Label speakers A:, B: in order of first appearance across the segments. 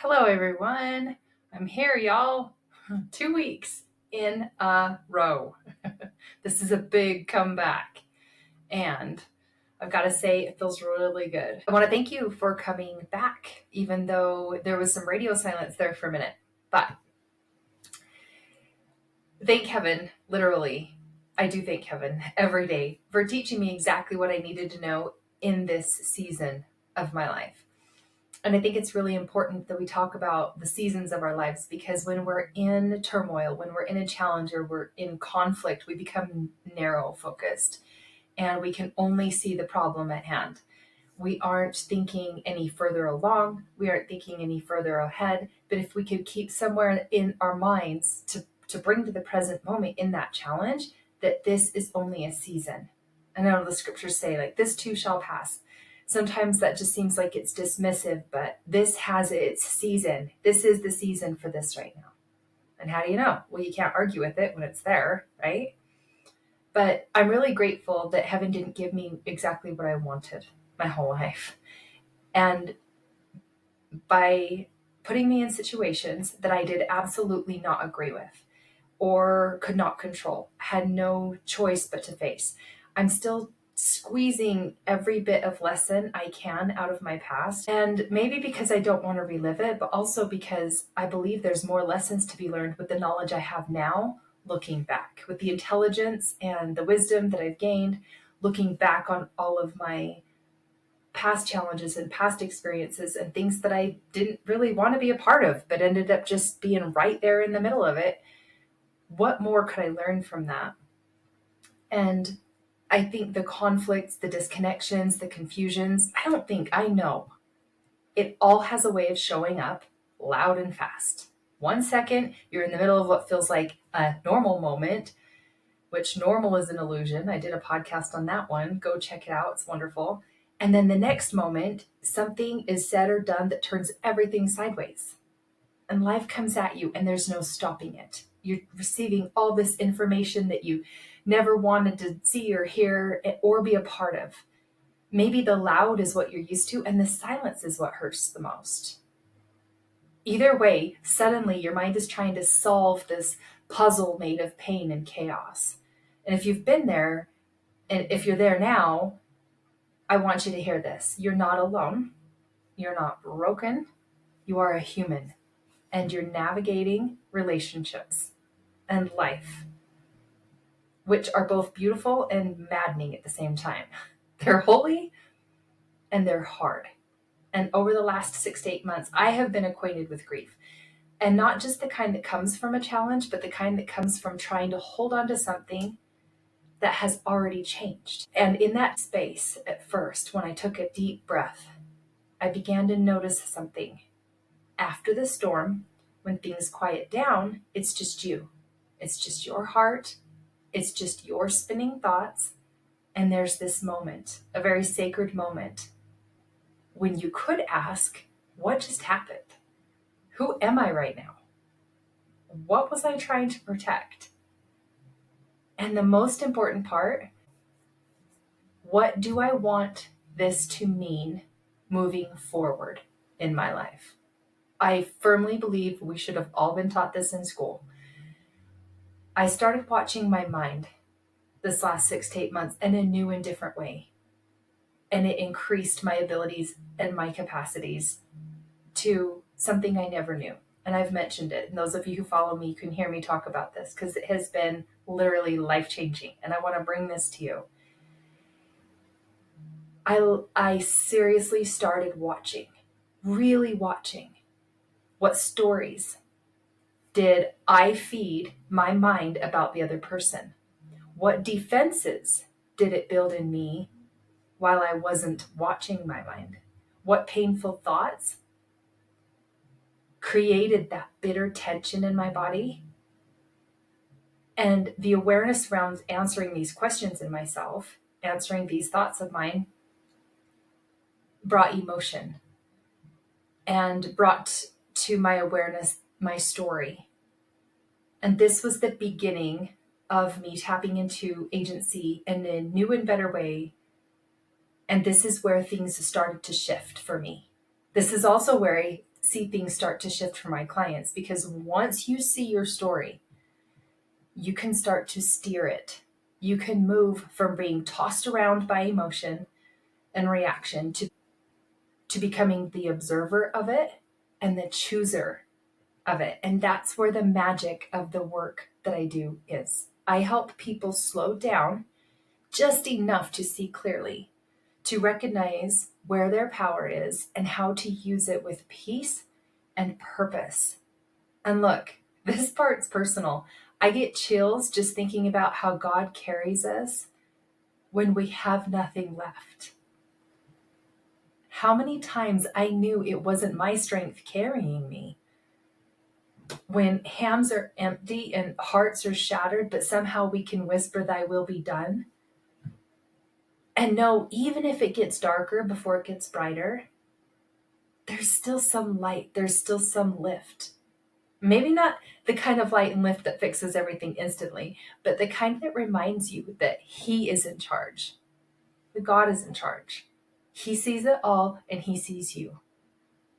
A: Hello, everyone. I'm here, y'all. 2 weeks in a row. This is a big comeback. And I've got to say, it feels really good. I want to thank you for coming back, even though there was some radio silence there for a minute. But thank heaven, literally. I do thank heaven every day for teaching me exactly what I needed to know in this season of my life. And I think it's really important that we talk about the seasons of our lives, because when we're in turmoil, when we're in a challenge or we're in conflict, we become narrow focused and we can only see the problem at hand. We aren't thinking any further along. We aren't thinking any further ahead. But if we could keep somewhere in our minds to bring to the present moment in that challenge, that this is only a season. I know the scriptures say, like, this too shall pass. Sometimes that just seems like it's dismissive, but this has its season. This is the season for this right now. And how do you know? Well, you can't argue with it when it's there, right? But I'm really grateful that heaven didn't give me exactly what I wanted my whole life. And by putting me in situations that I did absolutely not agree with or could not control, had no choice but to face, I'm still squeezing every bit of lesson I can out of my past. And maybe because I don't want to relive it, but also because I believe there's more lessons to be learned with the knowledge I have now, looking back, with the intelligence and the wisdom that I've gained, looking back on all of my past challenges and past experiences and things that I didn't really want to be a part of, but ended up just being right there in the middle of it. What more could I learn from that? And I think the conflicts, the disconnections, the confusions, I know. It all has a way of showing up loud and fast. 1 second, you're in the middle of what feels like a normal moment, which normal is an illusion. I did a podcast on that one. Go check it out. It's wonderful. And then the next moment, something is said or done that turns everything sideways. And life comes at you and there's no stopping it. You're receiving all this information that you never wanted to see or hear or be a part of. Maybe the loud is what you're used to and the silence is what hurts the most. Either way, suddenly your mind is trying to solve this puzzle made of pain and chaos. And if you've been there, and if you're there now, I want you to hear this. You're not alone. You're not broken. You are a human. And you're navigating relationships and life, which are both beautiful and maddening at the same time. They're holy and they're hard. And over the last 6 to 8 months, I have been acquainted with grief. And not just the kind that comes from a challenge, but the kind that comes from trying to hold on to something that has already changed. And in that space, at first, when I took a deep breath, I began to notice something. After the storm, when things quiet down, it's just you. It's just your heart. It's just your spinning thoughts. And there's this moment, a very sacred moment, when you could ask, what just happened? Who am I right now? What was I trying to protect? And the most important part, what do I want this to mean moving forward in my life? I firmly believe we should have all been taught this in school. I started watching my mind this last 6 to 8 months in a new and different way. And it increased my abilities and my capacities to something I never knew. And I've mentioned it. And those of you who follow me can hear me talk about this because it has been literally life-changing. And I want to bring this to you. I seriously started watching, really watching, what stories did I feed my mind about the other person? What defenses did it build in me while I wasn't watching my mind? What painful thoughts created that bitter tension in my body? And the awareness around answering these questions in myself, answering these thoughts of mine, brought emotion and brought to my awareness my story. And this was the beginning of me tapping into agency in a new and better way. And this is where things started to shift for me. This is also where see things start to shift for my clients, because once you see your story, you can start to steer it. You can move from being tossed around by emotion and reaction to becoming the observer of it and the chooser of it. And that's where the magic of the work that I do is. I help people slow down just enough to see clearly, to recognize where their power is and how to use it with peace and purpose. And look, this part's personal. I get chills just thinking about how God carries us when we have nothing left. How many times I knew it wasn't my strength carrying me. When hands are empty and hearts are shattered, but somehow we can whisper, "Thy will be done." And know, even if it gets darker before it gets brighter, there's still some light, there's still some lift. Maybe not the kind of light and lift that fixes everything instantly, but the kind that reminds you that He is in charge, that God is in charge. He sees it all and He sees you.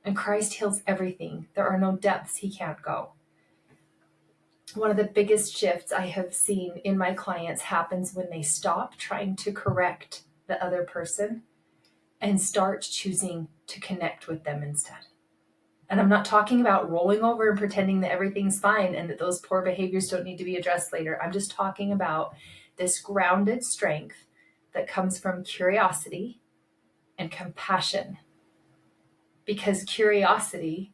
A: And Christ heals everything. There are no depths He can't go. One of the biggest shifts I have seen in my clients happens when they stop trying to correct the other person and start choosing to connect with them instead. And I'm not talking about rolling over and pretending that everything's fine and that those poor behaviors don't need to be addressed later. I'm just talking about this grounded strength that comes from curiosity and compassion. Because curiosity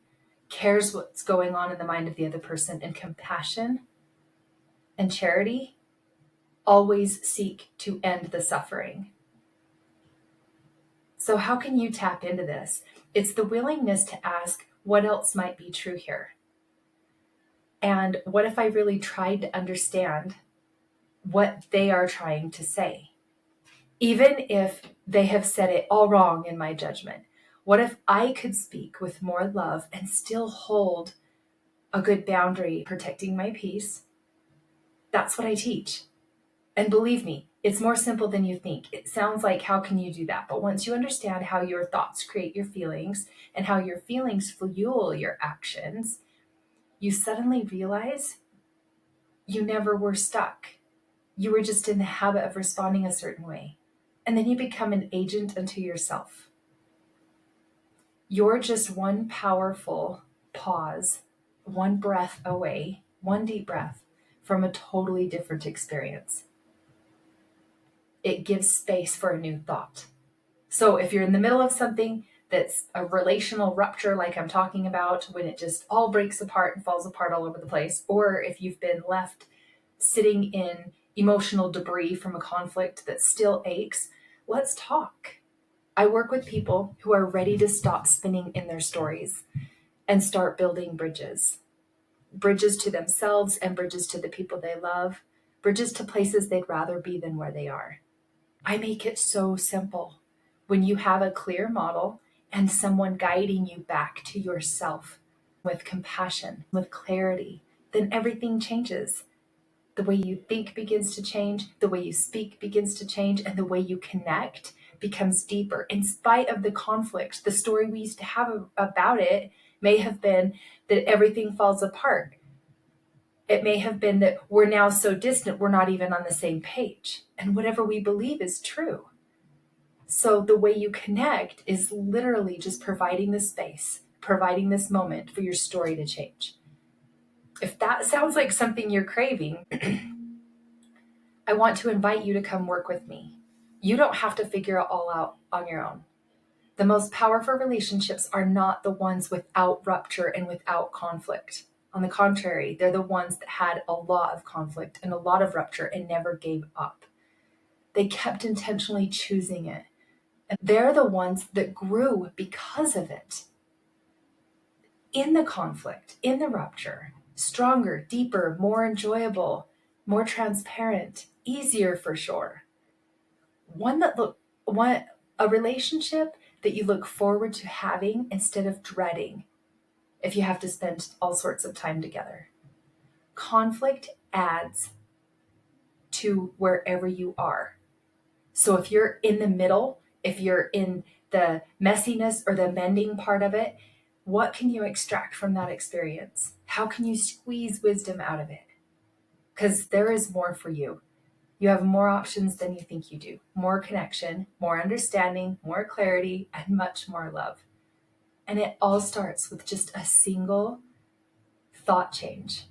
A: cares what's going on in the mind of the other person, and compassion and charity always seek to end the suffering. So how can you tap into this? It's the willingness to ask, what else might be true here? And what if I really tried to understand what they are trying to say? Even if they have said it all wrong in my judgment, what if I could speak with more love and still hold a good boundary, protecting my peace? That's what I teach. And believe me, it's more simple than you think. It sounds like, how can you do that? But once you understand how your thoughts create your feelings and how your feelings fuel your actions, you suddenly realize you never were stuck. You were just in the habit of responding a certain way. And then you become an agent unto yourself. You're just one powerful pause, one breath away, one deep breath from a totally different experience. It gives space for a new thought. So if you're in the middle of something that's a relational rupture, like I'm talking about, when it just all breaks apart and falls apart all over the place, or if you've been left sitting in emotional debris from a conflict that still aches, let's talk. I work with people who are ready to stop spinning in their stories and start building bridges. Bridges to themselves and bridges to the people they love, bridges to places they'd rather be than where they are. I make it so simple. When you have a clear model and someone guiding you back to yourself with compassion, with clarity, then everything changes. The way you think begins to change, the way you speak begins to change, and the way you connect becomes deeper. In spite of the conflict, the story we used to have about it may have been that everything falls apart. It may have been that we're now so distant, we're not even on the same page. And whatever we believe is true. So the way you connect is literally just providing the space, providing this moment for your story to change. If that sounds like something you're craving, I want to invite you to come work with me. You don't have to figure it all out on your own. The most powerful relationships are not the ones without rupture and without conflict. On the contrary, they're the ones that had a lot of conflict and a lot of rupture and never gave up. They kept intentionally choosing it. And they're the ones that grew because of it. In the conflict, in the rupture, stronger, deeper, more enjoyable, more transparent, easier for sure. A relationship that you look forward to having instead of dreading if you have to spend all sorts of time together. Conflict adds to wherever you are. So if you're in the middle, if you're in the messiness or the mending part of it, What can you extract from that experience? How can you squeeze wisdom out of it? Because there is more for you. You have more options than you think you do. More connection, more understanding, more clarity, and much more love. And it all starts with just a single thought change,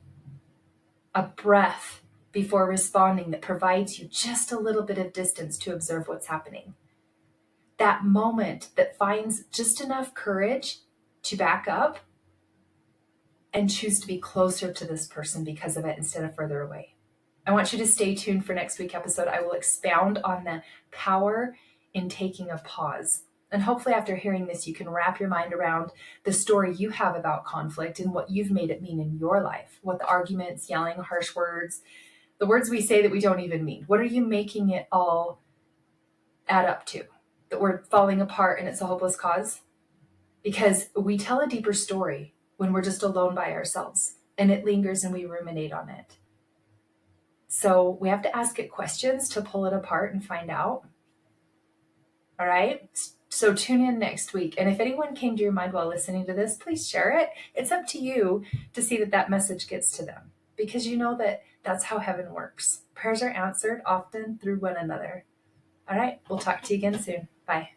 A: a breath before responding that provides you just a little bit of distance to observe what's happening. That moment that finds just enough courage to back up and choose to be closer to this person because of it instead of further away. I want you to stay tuned for next week's episode. I will expound on the power in taking a pause. And hopefully after hearing this, you can wrap your mind around the story you have about conflict and what you've made it mean in your life. What the arguments, yelling, harsh words, the words we say that we don't even mean. What are you making it all add up to? That we're falling apart and it's a hopeless cause? Because we tell a deeper story when we're just alone by ourselves and it lingers and we ruminate on it. So we have to ask it questions to pull it apart and find out. All right. So tune in next week. And if anyone came to your mind while listening to this, please share it. It's up to you to see that that message gets to them, because you know that that's how heaven works. Prayers are answered often through one another. All right. We'll talk to you again soon. Bye.